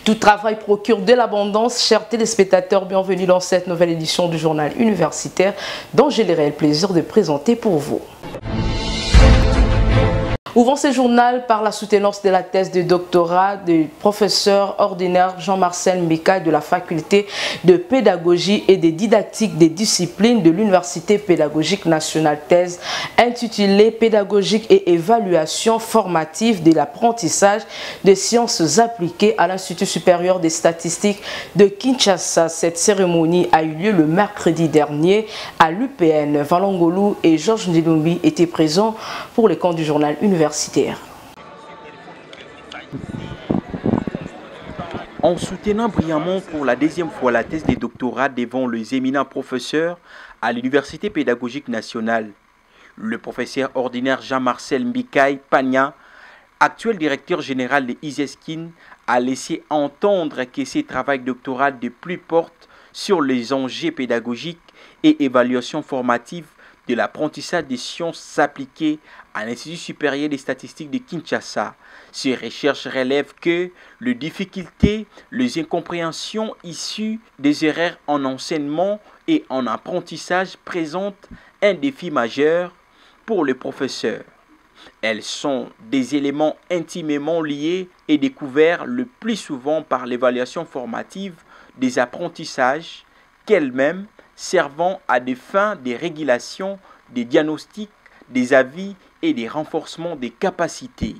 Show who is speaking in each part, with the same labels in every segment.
Speaker 1: Tout travail procure de l'abondance. Chers téléspectateurs, bienvenue dans cette nouvelle édition du journal universitaire dont j'ai le réel plaisir de présenter pour vous. Ouvrons ce journal par la soutenance de la thèse de doctorat du professeur ordinaire Jean-Marcel Mbikaï de la faculté de pédagogie et de didactique des disciplines de l'Université pédagogique nationale, thèse intitulée Pédagogique et évaluation formative de l'apprentissage des sciences appliquées à l'Institut supérieur des statistiques de Kinshasa. Cette cérémonie a eu lieu le mercredi dernier à l'UPN. Valongolou et Georges Ndilumbi étaient présents pour les comptes du journal universitaire.
Speaker 2: En soutenant brillamment pour la deuxième fois la thèse de doctorat devant les éminents professeurs à l'Université pédagogique nationale, le professeur ordinaire Jean-Marcel Mbikaï Pagna, actuel directeur général de ISESKIN, a laissé entendre que ses travaux doctoraux de plus portent sur les enjeux pédagogiques et évaluation formative de l'apprentissage des sciences appliquées à l'Institut supérieur des statistiques de Kinshasa. Ces recherches relèvent que les difficultés, les incompréhensions issues des erreurs en enseignement et en apprentissage présentent un défi majeur pour les professeurs. Elles sont des éléments intimement liés et découverts le plus souvent par l'évaluation formative des apprentissages qu'elle-même servant à des fins de régulation, des diagnostics, des avis et des renforcements des capacités.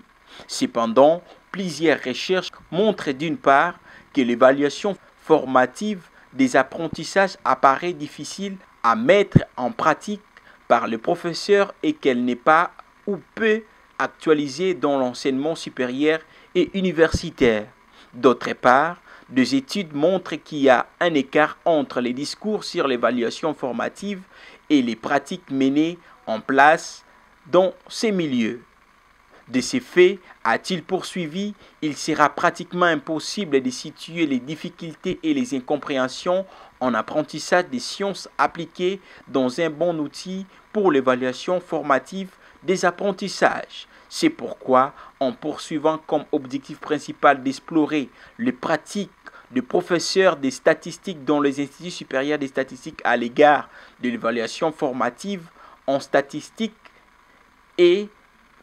Speaker 2: Cependant, plusieurs recherches montrent d'une part que l'évaluation formative des apprentissages apparaît difficile à mettre en pratique par le professeur et qu'elle n'est pas ou peu actualisée dans l'enseignement supérieur et universitaire. D'autre part, des études montrent qu'il y a un écart entre les discours sur l'évaluation formative et les pratiques menées en place dans ces milieux. De ces faits, a-t-il poursuivi, il sera pratiquement impossible de situer les difficultés et les incompréhensions en apprentissage des sciences appliquées dans un bon outil pour l'évaluation formative des apprentissages. C'est pourquoi, en poursuivant comme objectif principal d'explorer les pratiques de professeurs des statistiques dans les instituts supérieurs des statistiques à l'égard de l'évaluation formative en statistique et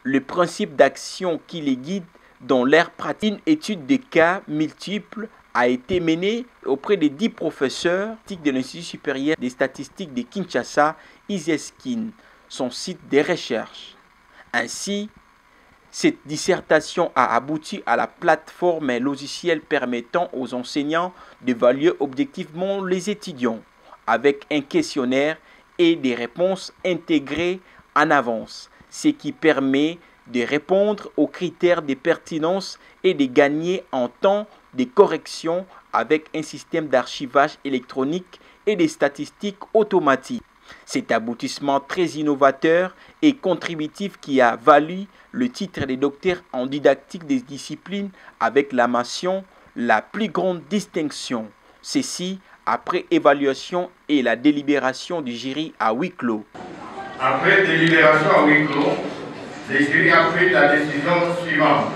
Speaker 2: le principe d'action qui les guide dans leur pratique. Une étude de cas multiples a été menée auprès de 10 professeurs de l'Institut supérieur des statistiques de Kinshasa, ISESKIN, son site de recherche. Ainsi, cette dissertation a abouti à la plateforme logicielle permettant aux enseignants d'évaluer objectivement les étudiants avec un questionnaire et des réponses intégrées en avance, ce qui permet de répondre aux critères de pertinence et de gagner en temps de correction avec un système d'archivage électronique et des statistiques automatiques. Cet aboutissement très innovateur et contributif qui a valu le titre de docteur en didactique des disciplines avec la mention « La plus grande distinction ». Ceci après évaluation et la délibération du jury à huis clos.
Speaker 3: Après délibération à huis clos, le jury a pris la décision suivante.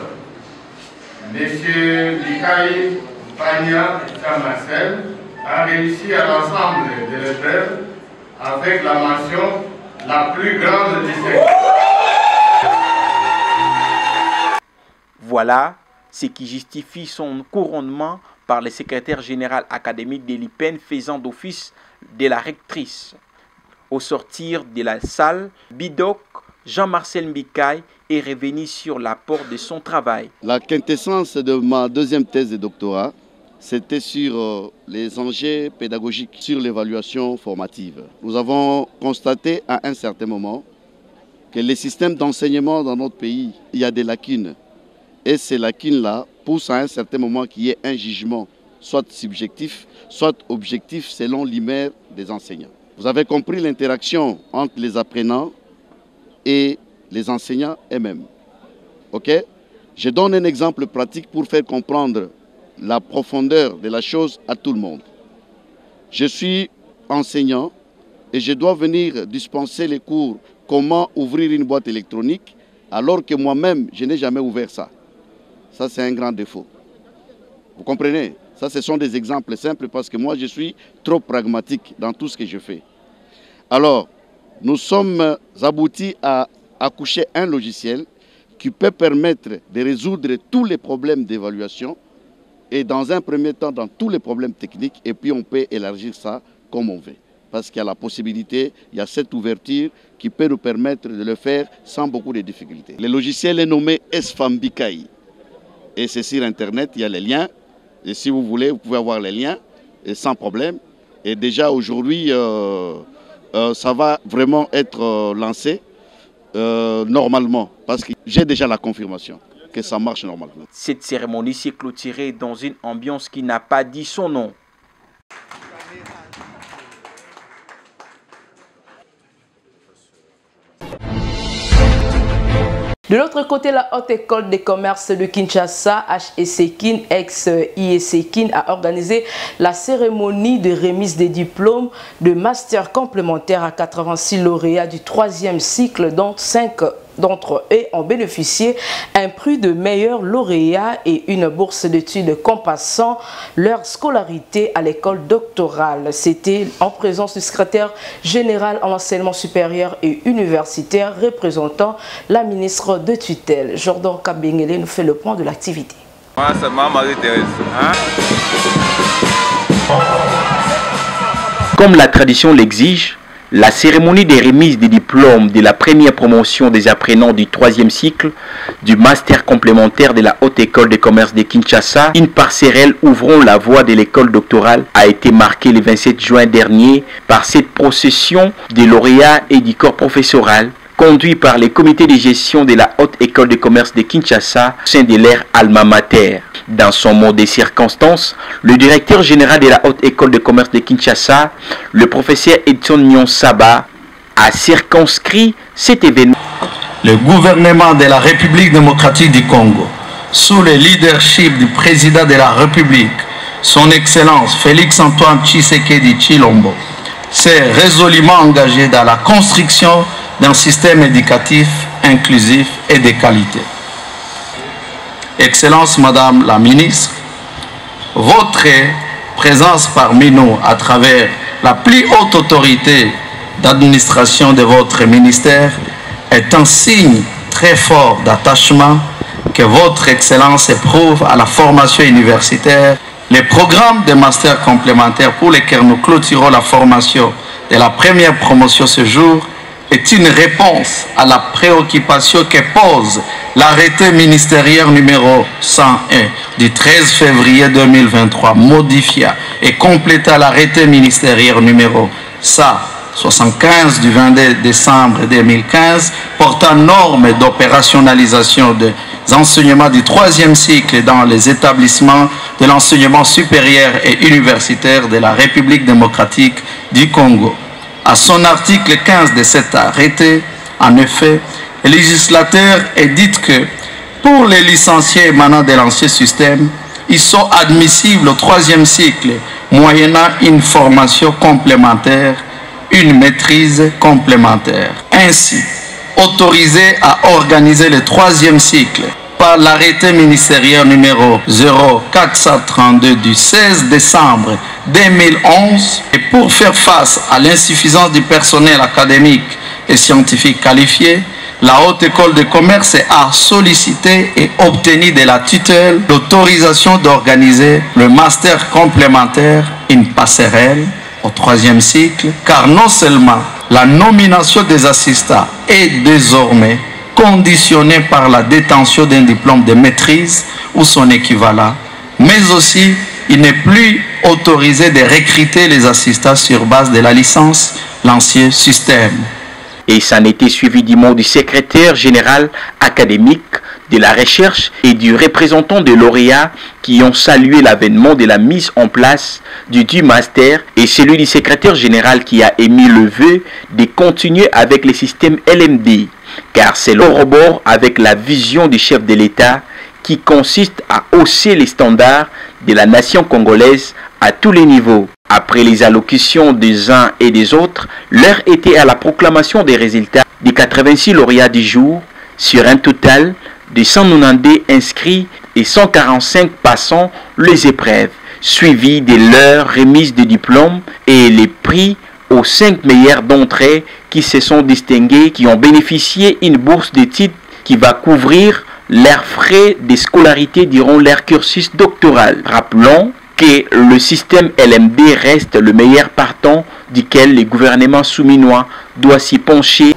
Speaker 3: Monsieur Mbikaï Pagna Jean-Marcel a réussi à l'ensemble de l'épreuve avec la mention « La plus grande distinction ».
Speaker 2: Voilà ce qui justifie son couronnement par le secrétaire général académique de l'IPN faisant d'office de la rectrice. Au sortir de la salle, Bidoc, Jean-Marcel Mbikaï est revenu sur l'apport de son travail.
Speaker 4: La quintessence de ma deuxième thèse de doctorat, c'était sur les enjeux pédagogiques, sur l'évaluation formative. Nous avons constaté à un certain moment que les systèmes d'enseignement dans notre pays, il y a des lacunes. Et ces lacunes-là poussent à un certain moment qu'il y ait un jugement, soit subjectif, soit objectif, selon l'humeur des enseignants. Vous avez compris l'interaction entre les apprenants et les enseignants eux-mêmes. Ok? Je donne un exemple pratique pour faire comprendre la profondeur de la chose à tout le monde. Je suis enseignant et je dois venir dispenser les cours comment ouvrir une boîte électronique alors que moi-même, je n'ai jamais ouvert ça. Ça, c'est un grand défaut. Vous comprenez? Ça, ce sont des exemples simples parce que moi, je suis trop pragmatique dans tout ce que je fais. Alors, nous sommes aboutis à accoucher un logiciel qui peut permettre de résoudre tous les problèmes d'évaluation et dans un premier temps, dans tous les problèmes techniques, et puis on peut élargir ça comme on veut. Parce qu'il y a la possibilité, il y a cette ouverture qui peut nous permettre de le faire sans beaucoup de difficultés. Le logiciel est nommé SFAMBIKAI. Et c'est sur Internet, il y a les liens. Et si vous voulez, vous pouvez avoir les liens et sans problème. Et déjà aujourd'hui, ça va vraiment être lancé normalement. Parce que j'ai déjà la confirmation que ça marche normalement.
Speaker 2: Cette cérémonie s'est clôturée dans une ambiance qui n'a pas dit son nom.
Speaker 1: De l'autre côté, la Haute École des commerces de Kinshasa, HECKIN, ex-IECKIN, a organisé la cérémonie de remise des diplômes de master complémentaire à 86 lauréats du 3e cycle, dont 5 d'entre eux ont bénéficié un prix de meilleur lauréat et une bourse d'études compassant leur scolarité à l'école doctorale. C'était en présence du secrétaire général en enseignement supérieur et universitaire représentant la ministre de tutelle. Jordan Kabengele nous fait le point de l'activité.
Speaker 5: Moi, c'est Marie-Thérèse.
Speaker 2: Comme la tradition l'exige, la cérémonie des remises des diplômes de la première promotion des apprenants du 3e cycle du master complémentaire de la Haute École de commerce de Kinshasa, une passerelle ouvrant la voie de l'école doctorale, a été marquée le 27 juin dernier par cette procession des lauréats et du corps professoral conduit par les comités de gestion de la Haute École de commerce de Kinshasa au sein de leur alma mater. Dans son mot des circonstances, le directeur général de la Haute École de commerce de Kinshasa, le professeur Edson Nyonsaba, a circonscrit cet événement.
Speaker 6: Le gouvernement de la République démocratique du Congo, sous le leadership du président de la République, son Excellence Félix-Antoine Tshisekedi Tshilombo, s'est résolument engagé dans la construction d'un système éducatif inclusif et de qualité. Excellence Madame la Ministre, votre présence parmi nous à travers la plus haute autorité d'administration de votre ministère est un signe très fort d'attachement que votre Excellence éprouve à la formation universitaire. Les programmes de master complémentaires pour lesquels nous clôturons la formation de la première promotion ce jour est une réponse à la préoccupation que pose l'arrêté ministériel numéro 101 du 13 février 2023, modifiant et complétant l'arrêté ministériel numéro 175 du 22 décembre 2015 portant normes d'opérationnalisation des enseignements du 3e cycle dans les établissements de l'enseignement supérieur et universitaire de la République démocratique du Congo. À son article 15 de cet arrêté, en effet, le législateur indique que pour les licenciés émanant de l'ancien système, ils sont admissibles au 3e cycle, moyennant une formation complémentaire, une maîtrise complémentaire. Ainsi, autorisés à organiser le 3e cycle par l'arrêté ministériel numéro 0432 du 16 décembre 2011 et pour faire face à l'insuffisance du personnel académique et scientifique qualifié, la Haute École de commerce a sollicité et obtenu de la tutelle l'autorisation d'organiser le master complémentaire, une passerelle au 3e cycle, car non seulement la nomination des assistants est désormais conditionnée par la détention d'un diplôme de maîtrise ou son équivalent, mais aussi il n'est plus autorisé de recruter les assistants sur base de la licence, l'ancien système.
Speaker 2: Et ça n'était suivi du mot du secrétaire général académique de la recherche et du représentant de lauréats qui ont salué l'avènement de la mise en place du master et celui du secrétaire général qui a émis le vœu de continuer avec le système LMD, car c'est le rebord avec la vision du chef de l'État qui consiste à hausser les standards de la nation congolaise à tous les niveaux. Après les allocutions des uns et des autres, l'heure était à la proclamation des résultats des 86 lauréats du jour sur un total de 190 inscrits et 145 passant les épreuves, suivi de leur remise de diplômes et les prix aux 5 meilleurs d'entre eux qui se sont distingués, qui ont bénéficié d'une bourse d'études qui va couvrir leurs frais de scolarité durant leur cursus doctoral. Rappelons que le système LMD reste le meilleur partant duquel le gouvernement souminois doit s'y pencher.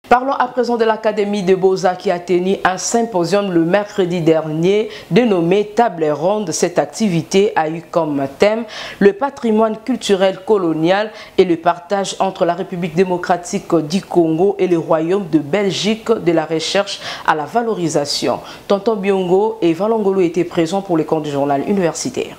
Speaker 1: Parlons à présent de l'Académie des Beaux-Arts qui a tenu un symposium le mercredi dernier dénommé Table ronde. Cette activité a eu comme thème le patrimoine culturel colonial et le partage entre la République démocratique du Congo et le Royaume de Belgique de la recherche à la valorisation. Tonton Biongo et Valongolo étaient présents pour les comptes du journal universitaire.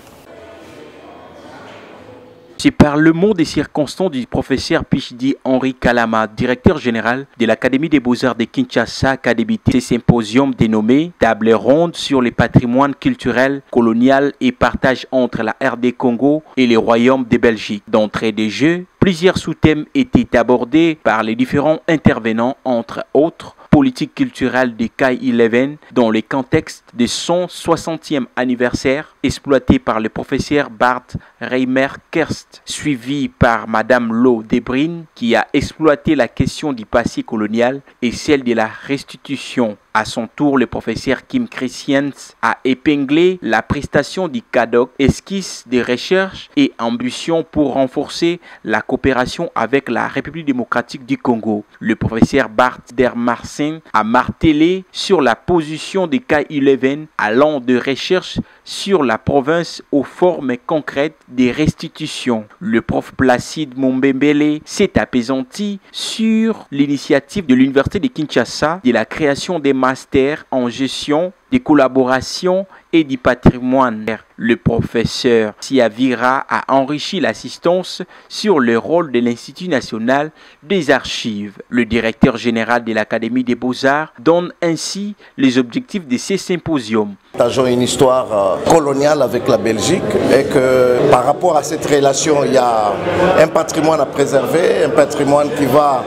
Speaker 2: C'est par le mot des circonstances du professeur Pichdi Henri Kalama, directeur général de l'Académie des Beaux-Arts de Kinshasa, qu'a débuté ce symposium dénommé Table ronde sur les patrimoines culturels, colonial et partage entre la RD Congo et les royaumes de Belgique. D'entrée des jeux, plusieurs sous-thèmes étaient abordés par les différents intervenants, entre autres politique culturelle de K11 dans le contexte de son 60e anniversaire, exploité par le professeur Bart Reimer-Kerst, suivi par Madame Lo Debrine qui a exploité la question du passé colonial et celle de la restitution. À son tour, le professeur Kim Christians a épinglé la prestation du CADOC, esquisse de recherche et ambition pour renforcer la coopération avec la République démocratique du Congo. Le professeur Bart Dermarsen a martelé sur la position de K11 allant de recherche sur la province aux formes concrètes des restitutions. Le prof Placide Mombembele s'est apaisanti sur l'initiative de l'Université de Kinshasa de la création des masters en gestion des collaborations et du patrimoine. Le professeur Siavira a enrichi l'assistance sur le rôle de l'Institut national des archives. Le directeur général de l'Académie des Beaux-Arts donne ainsi les objectifs de ces symposiums.
Speaker 7: Nous avons une histoire coloniale avec la Belgique et que par rapport à cette relation, il y a un patrimoine à préserver, un patrimoine qui va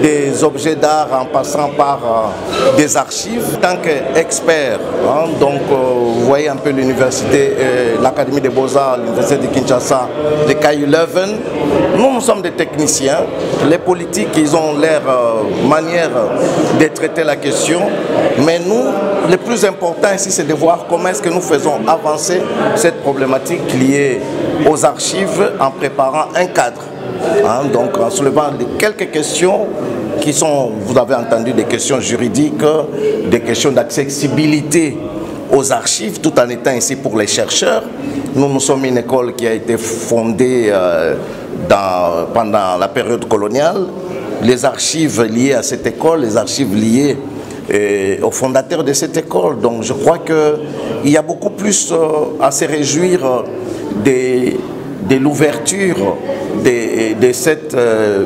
Speaker 7: des objets d'art en passant par des archives. En tant qu'expert, donc vous voyez un peu l'université, l'Académie des Beaux-Arts, l'Université de Kinshasa, les K11, nous sommes des techniciens. Les politiques, ils ont leur manière de traiter la question, mais nous, le plus important ici, c'est de voir comment est-ce que nous faisons avancer cette problématique liée aux archives en préparant un cadre. Donc en soulevant quelques questions qui sont, vous avez entendu, des questions juridiques, des questions d'accessibilité aux archives, tout en étant ici pour les chercheurs. Nous sommes une école qui a été fondée pendant la période coloniale. Les archives liées à cette école, les archives liées au fondateur de cette école. Donc je crois qu'il y a beaucoup plus à se réjouir de l'ouverture de cette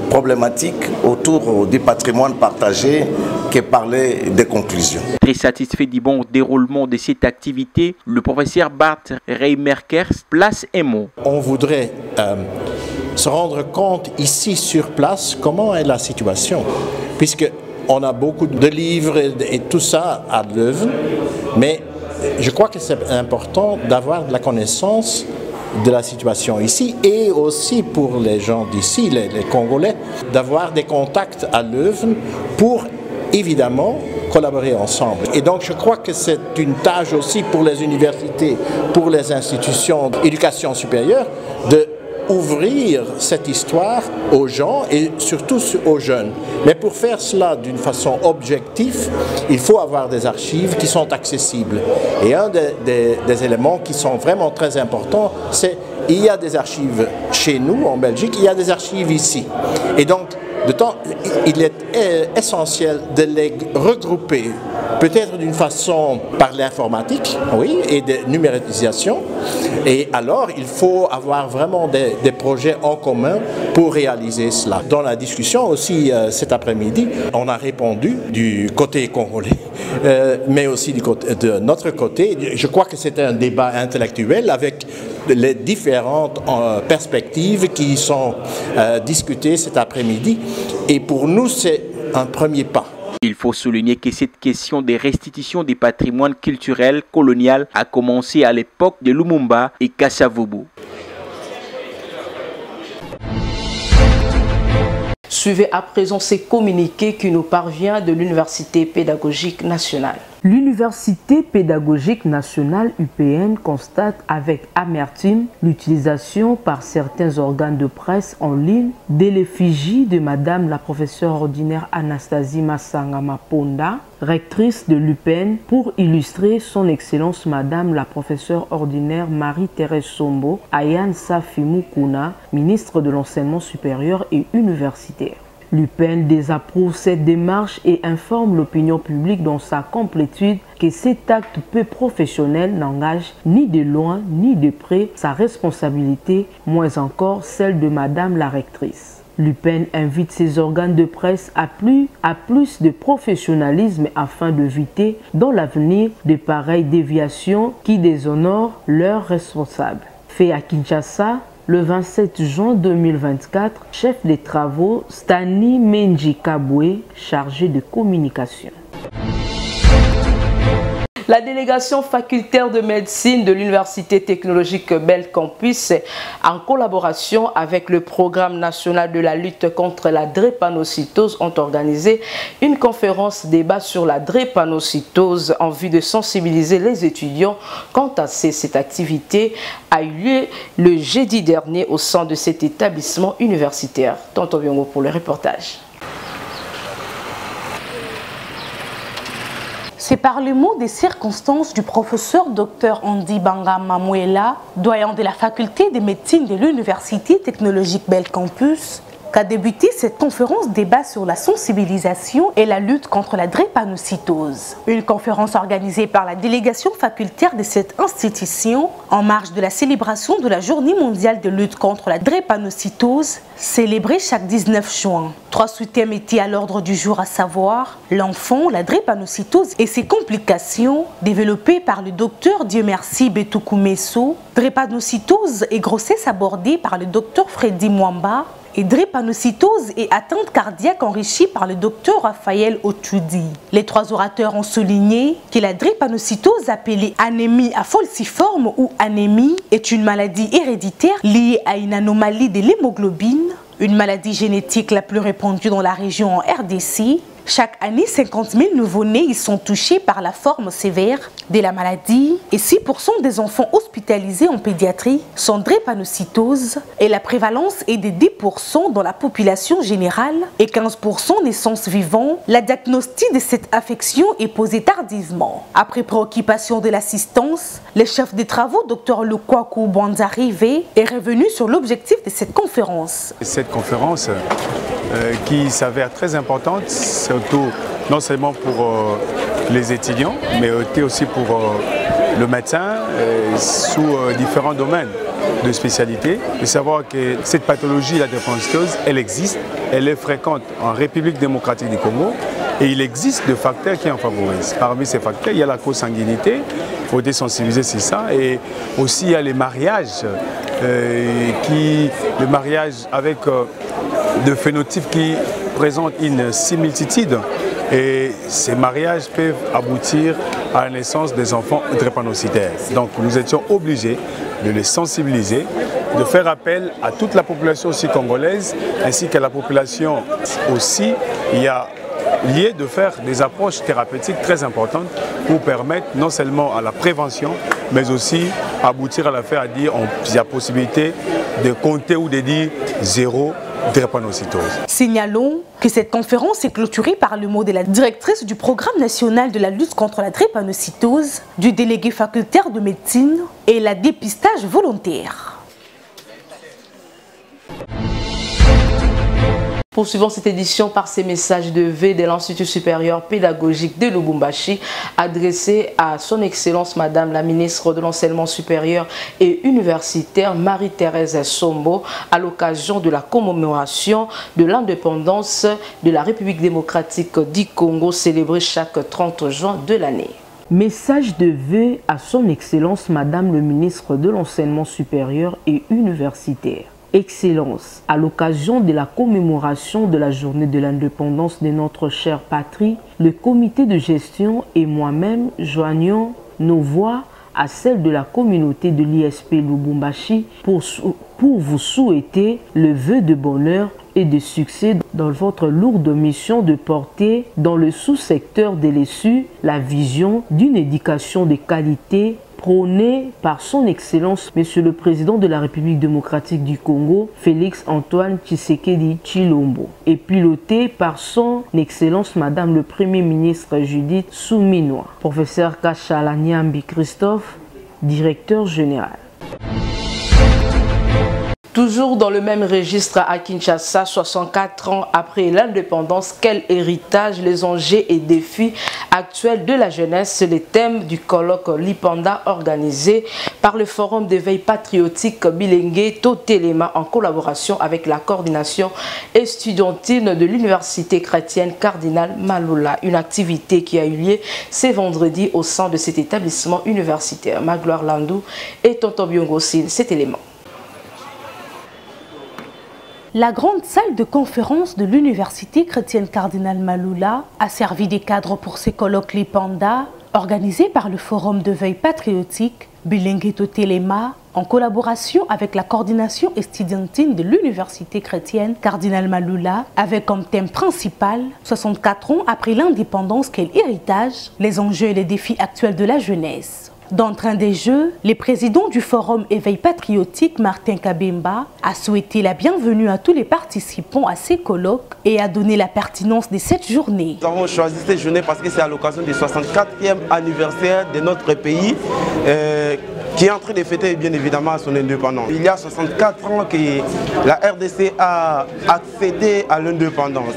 Speaker 7: problématique autour du patrimoine partagé que parler des conclusions.
Speaker 2: Très satisfait du bon déroulement de cette activité, le professeur Bart Reimer-Kerst place un mot.
Speaker 8: On voudrait se rendre compte ici sur place comment est la situation, puisque on a beaucoup de livres et tout ça à Leuven, mais je crois que c'est important d'avoir de la connaissance de la situation ici et aussi pour les gens d'ici, les Congolais, d'avoir des contacts à Leuven pour évidemment collaborer ensemble. Et donc je crois que c'est une tâche aussi pour les universités, pour les institutions d'éducation supérieure de ouvrir cette histoire aux gens et surtout aux jeunes. Mais pour faire cela d'une façon objective, il faut avoir des archives qui sont accessibles. Et un des éléments qui sont vraiment très importants, c'est qu'il y a des archives chez nous, en Belgique, il y a des archives ici. Et donc, il est essentiel de les regrouper, peut-être d'une façon par l'informatique, oui, et de numérisation. Et alors, il faut avoir vraiment des projets en commun pour réaliser cela. Dans la discussion aussi cet après-midi, on a répondu du côté congolais, mais aussi de notre côté. Je crois que c'est un débat intellectuel avec les différentes perspectives qui sont discutées cet après-midi. Et pour nous, c'est un premier pas.
Speaker 2: Il faut souligner que cette question des restitutions des patrimoines culturels colonial a commencé à l'époque de Lumumba et Kasavubu.
Speaker 1: Suivez à présent ces communiqués qui nous parvient de l'Université pédagogique nationale. L'Université pédagogique nationale UPN constate avec amertume l'utilisation par certains organes de presse en ligne de l'effigie de Madame la professeure ordinaire Anastasie Massanga Maponda, rectrice de l'UPN, pour illustrer son Excellence Madame la professeure ordinaire Marie-Thérèse Sombo Ayane Safi Mukuna, ministre de l'Enseignement supérieur et universitaire. L'UPN désapprouve cette démarche et informe l'opinion publique dans sa complétude que cet acte peu professionnel n'engage ni de loin ni de près sa responsabilité, moins encore celle de Madame la rectrice. L'UPN invite ses organes de presse à plus de professionnalisme afin d'éviter dans l'avenir de pareilles déviations qui déshonorent leurs responsables. Fait à Kinshasa, le 27 juin 2024, chef des travaux Stani Menji Kabwe, chargé de communication. La délégation facultaire de médecine de l'Université technologique Bel Campus, en collaboration avec le programme national de la lutte contre la drépanocytose, ont organisé une conférence débat sur la drépanocytose en vue de sensibiliser les étudiants. Quant à cette activité a eu lieu le jeudi dernier au sein de cet établissement universitaire. Tonton Biongo pour le reportage.
Speaker 9: C'est par le mot des circonstances du professeur Dr Andy Banga Mamouela, doyen de la faculté de médecine de l'Université technologique Bel Campus, qu'a débuté cette conférence débat sur la sensibilisation et la lutte contre la drépanocytose. Une conférence organisée par la délégation facultaire de cette institution en marge de la célébration de la Journée mondiale de lutte contre la drépanocytose, célébrée chaque 19 juin. 3 sous-thèmes étaient à l'ordre du jour, à savoir l'enfant, la drépanocytose et ses complications, développées par le docteur Dieu merci Betoukou Messo, drépanocytose et grossesse abordée par le docteur Freddy Mwamba, et drépanocytose et atteinte cardiaque enrichie par le docteur Raphaël Otudi. Les 3 orateurs ont souligné que la drépanocytose, appelée anémie falciforme ou anémie, est une maladie héréditaire liée à une anomalie de l'hémoglobine, une maladie génétique la plus répandue dans la région en RDC. Chaque année, 50 000 nouveau-nés y sont touchés par la forme sévère de la maladie et 6% des enfants hospitalisés en pédiatrie sont drépanocytose et la prévalence est de 10% dans la population générale et 15% naissances vivants. La diagnostic de cette affection est posée tardivement. Après préoccupation de l'assistance, le chef des travaux, Dr Lukwaku Banzarive, est revenu sur l'objectif de cette conférence.
Speaker 10: Cette conférence qui s'avère très importante, surtout non seulement pour les étudiants, mais aussi pour le médecin sous différents domaines de spécialité. De savoir que cette pathologie, la drépanocytose, elle existe, elle est fréquente en République démocratique du Congo et il existe des facteurs qui en favorisent. Parmi ces facteurs, il y a la consanguinité, il faut désensibiliser sur ça, et aussi il y a les mariages, le mariage avec de phénotypes qui présentent une similitude. Et ces mariages peuvent aboutir à la naissance des enfants drépanocytaires. Donc nous étions obligés de les sensibiliser, de faire appel à toute la population aussi congolaise, ainsi qu'à la population aussi. Il y a lieu de faire des approches thérapeutiques très importantes pour permettre non seulement à la prévention, mais aussi aboutir à la faire à dire qu'il y a possibilité de compter ou de dire zéro drépanocytose.
Speaker 9: Signalons que cette conférence est clôturée par le mot de la directrice du programme national de la lutte contre la drépanocytose, du délégué facultaire de médecine et la dépistage volontaire.
Speaker 1: Poursuivons cette édition par ces messages de vœux de l'Institut supérieur pédagogique de Lubumbashi adressés à son Excellence Madame la ministre de l'Enseignement supérieur et universitaire Marie-Thérèse Sombo à l'occasion de la commémoration de l'indépendance de la République démocratique du Congo célébrée chaque 30 juin de l'année. Message de vœux à son Excellence Madame le ministre de l'Enseignement supérieur et universitaire. Excellence. À l'occasion de la commémoration de la journée de l'indépendance de notre chère patrie, le comité de gestion et moi-même joignons nos voix à celle de la communauté de l'ISP Lubumbashi pour vous souhaiter le vœu de bonheur et de succès dans votre lourde mission de porter dans le sous-secteur de l'ESU la vision d'une éducation de qualité prônée par son Excellence Monsieur le Président de la République démocratique du Congo, Félix Antoine Tshisekedi Tshilombo, et pilotée par son Excellence Madame le Premier ministre Judith Suminwa. Professeur Kachala Nyambi Christophe, directeur général. Toujours dans le même registre à Kinshasa, 64 ans après l'indépendance, quel héritage, les enjeux et défis actuels de la jeunesse, c'est le thème du colloque Lipanda organisé par le Forum d'éveil patriotique Bilengue Totelema en collaboration avec la coordination estudiantine de l'université chrétienne Cardinal Malula. Une activité qui a eu lieu ce vendredi au sein de cet établissement universitaire. Magloire Landou et Tonton Biongo signe cet élément.
Speaker 9: La grande salle de conférence de l'université chrétienne Cardinal Malula a servi des cadres pour ces colloques Lipanda organisés par le Forum de veille patriotique Bilengue Totelema en collaboration avec la coordination estudiantine de l'université chrétienne Cardinal Malula avec comme thème principal 64 ans après l'indépendance, quel héritage, les enjeux et les défis actuels de la jeunesse. D'entrain des Jeux, le président du Forum Éveil Patriotique, Martin Kabemba, a souhaité la bienvenue à tous les participants à ces colloques et a donné la pertinence de cette journée.
Speaker 11: Nous avons choisi cette journée parce que c'est à l'occasion du 64e anniversaire de notre pays qui est en train de fêter bien évidemment son indépendance. Il y a 64 ans que la RDC a accédé à l'indépendance.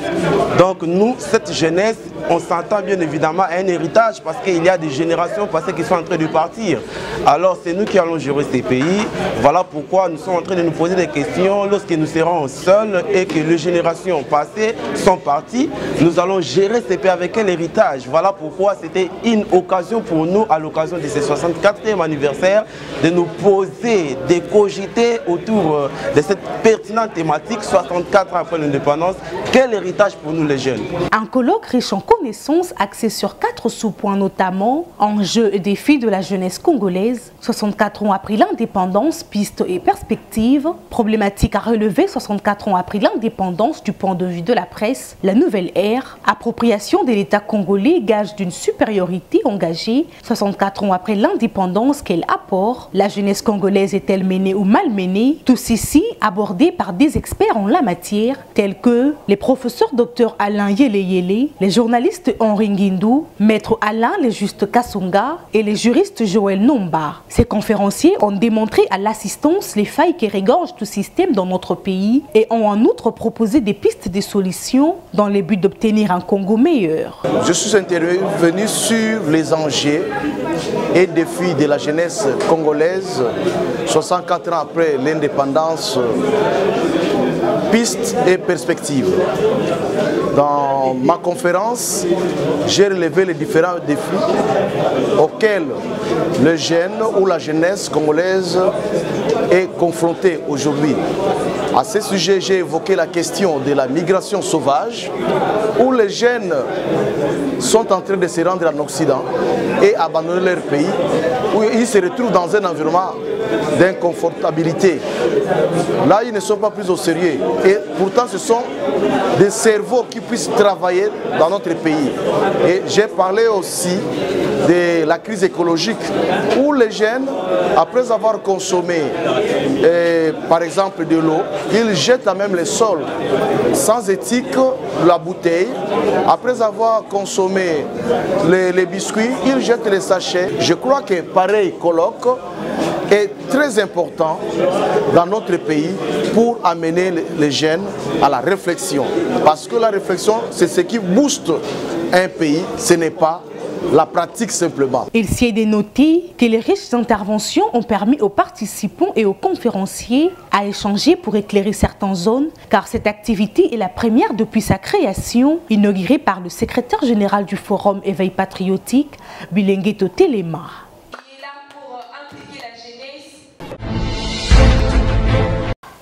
Speaker 11: Donc nous, cette jeunesse, on s'entend bien évidemment à un héritage parce qu'il y a des générations passées qui sont en train de partir. Alors c'est nous qui allons gérer ces pays. Voilà pourquoi nous sommes en train de nous poser des questions. Lorsque nous serons seuls et que les générations passées sont parties, nous allons gérer ces pays avec un héritage. Voilà pourquoi c'était une occasion pour nous, à l'occasion de ce 64e anniversaire, de nous poser, de cogiter autour de cette pertinente thématique 64 ans après l'indépendance. Quel héritage pour nous les jeunes?
Speaker 9: Un colloque riche en connaissances axé sur 4 sous-points, notamment enjeux et défis de la jeunesse congolaise, 64 ans après l'indépendance, pistes et perspectives, problématiques à relever 64 ans après l'indépendance du point de vue de la presse, la nouvelle ère, appropriation de l'État congolais, gage d'une supériorité engagée, 64 ans après l'indépendance, quel apport, la jeunesse congolaise est-elle menée ou mal menée, tout ceci abordé par des experts en la matière, tels que les professeurs Dr Alain Yele, les journalistes Henri Nguindou, Maître Alain le Juste Kasonga et les juristes Joël Nomba. Ces conférenciers ont démontré à l'assistance les failles qui régorgent tout système dans notre pays et ont en outre proposé des pistes de solutions dans le but d'obtenir un Congo meilleur.
Speaker 7: Je suis intervenu sur les enjeux et défis de la jeunesse congolaise 64 ans après l'indépendance, pistes et perspectives. Dans ma conférence, j'ai relevé les différents défis auxquels le jeune ou la jeunesse congolaise est confrontée aujourd'hui. À ce sujet, j'ai évoqué la question de la migration sauvage, où les jeunes sont en train de se rendre en Occident et abandonner leur pays, où ils se retrouvent dans un environnement d'inconfortabilité. Là, ils ne sont pas plus au sérieux. Et pourtant, ce sont des cerveaux qui puissent travailler dans notre pays. Et j'ai parlé aussi de la crise écologique, où les jeunes, après avoir consommé, par exemple, de l'eau, ils jettent à même les sols sans éthique la bouteille. Après avoir consommé les biscuits, ils jettent les sachets. Je crois que pareil colloque est très important dans notre pays pour amener les jeunes à la réflexion. Parce que la réflexion, c'est ce qui booste un pays, ce n'est pas la pratique simplement.
Speaker 9: Il s'y est dénoté que les riches interventions ont permis aux participants et aux conférenciers à échanger pour éclairer certaines zones, car cette activité est la première depuis sa création, inaugurée par le secrétaire général du Forum Éveil Patriotique, Bilengue Totelema.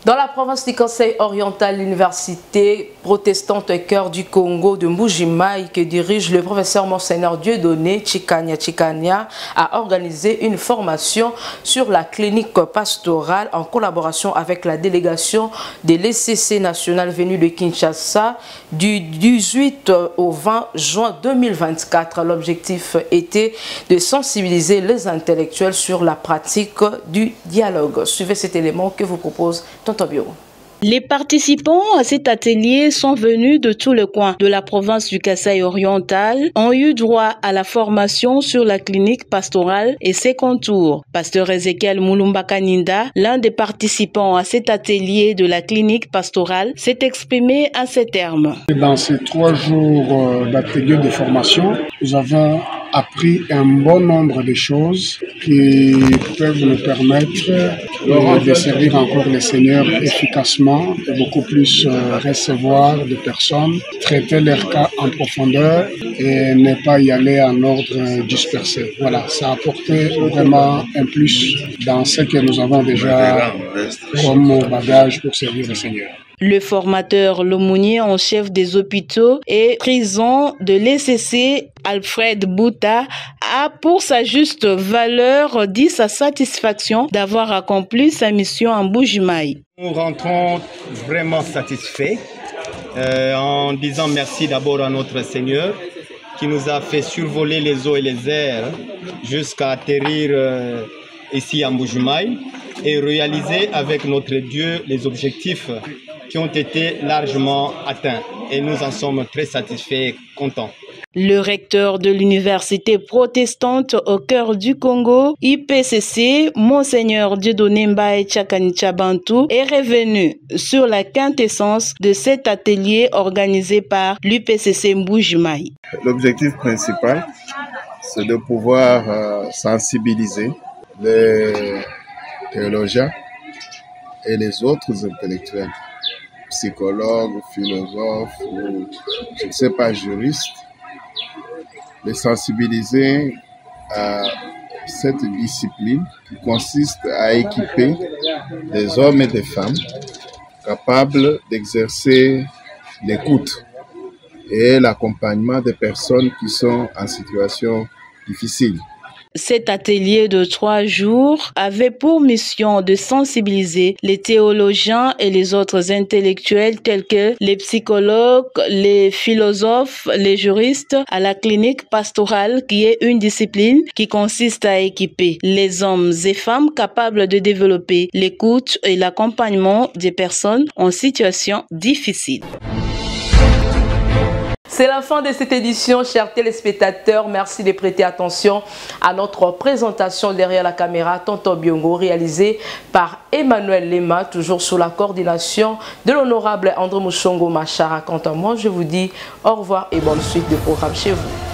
Speaker 1: Dans la province du Conseil oriental, l'université protestante Cœur du Congo de Mbuji-Mayi, que dirige le professeur Monseigneur Dieudonné Chikanya, a organisé une formation sur la clinique pastorale en collaboration avec la délégation de l'ECC national venue de Kinshasa du 18 au 20 juin 2024. L'objectif était de sensibiliser les intellectuels sur la pratique du dialogue. Suivez cet élément que vous propose Tonton Bio.
Speaker 12: Les participants à cet atelier sont venus de tous les coins de la province du Kasaï oriental, ont eu droit à la formation sur la clinique pastorale et ses contours. Pasteur Ezekiel Mulumba Kaninda, l'un des participants à cet atelier de la clinique pastorale, s'est exprimé à ces termes.
Speaker 13: Dans ces 3 jours d'atelier de formation, nous avons appris un bon nombre de choses qui peuvent nous permettre de servir encore le Seigneur efficacement et beaucoup plus recevoir des personnes, traiter leurs cas en profondeur et ne pas y aller en ordre dispersé. Voilà, ça a apporté vraiment un plus dans ce que nous avons déjà comme bagage pour servir le Seigneur.
Speaker 12: Le formateur l'aumônier en chef des hôpitaux et prisons de l'ECC, Alfred Bouta, a pour sa juste valeur dit sa satisfaction d'avoir accompli sa mission en Mbuji-Mayi.
Speaker 14: Nous rentrons vraiment satisfaits en disant merci d'abord à notre Seigneur qui nous a fait survoler les eaux et les airs jusqu'à atterrir ici à Mbuji-Mayi et réaliser avec notre Dieu les objectifs qui ont été largement atteints. Et nous en sommes très satisfaits et contents.
Speaker 12: Le recteur de l'université protestante au cœur du Congo, IPCC, Monseigneur Dieudonné Mbaye Chakanichabantou, est revenu sur la quintessence de cet atelier organisé par l'IPCC Mbuji-Mayi.
Speaker 15: L'objectif principal, c'est de pouvoir sensibiliser les théologiens et les autres intellectuels, psychologues, philosophes, ou, je ne sais pas, juristes, les sensibiliser à cette discipline qui consiste à équiper des hommes et des femmes capables d'exercer l'écoute et l'accompagnement des personnes qui sont en situation difficile.
Speaker 12: Cet atelier de 3 jours avait pour mission de sensibiliser les théologiens et les autres intellectuels tels que les psychologues, les philosophes, les juristes à la clinique pastorale qui est une discipline qui consiste à équiper les hommes et femmes capables de développer l'écoute et l'accompagnement des personnes en situation difficile.
Speaker 1: C'est la fin de cette édition, chers téléspectateurs. Merci de prêter attention à notre présentation derrière la caméra Tonton Biongo, réalisée par Emmanuel Lema, toujours sous la coordination de l'honorable André Mouchongo Machara. Quant à moi, je vous dis au revoir et bonne suite de programme chez vous.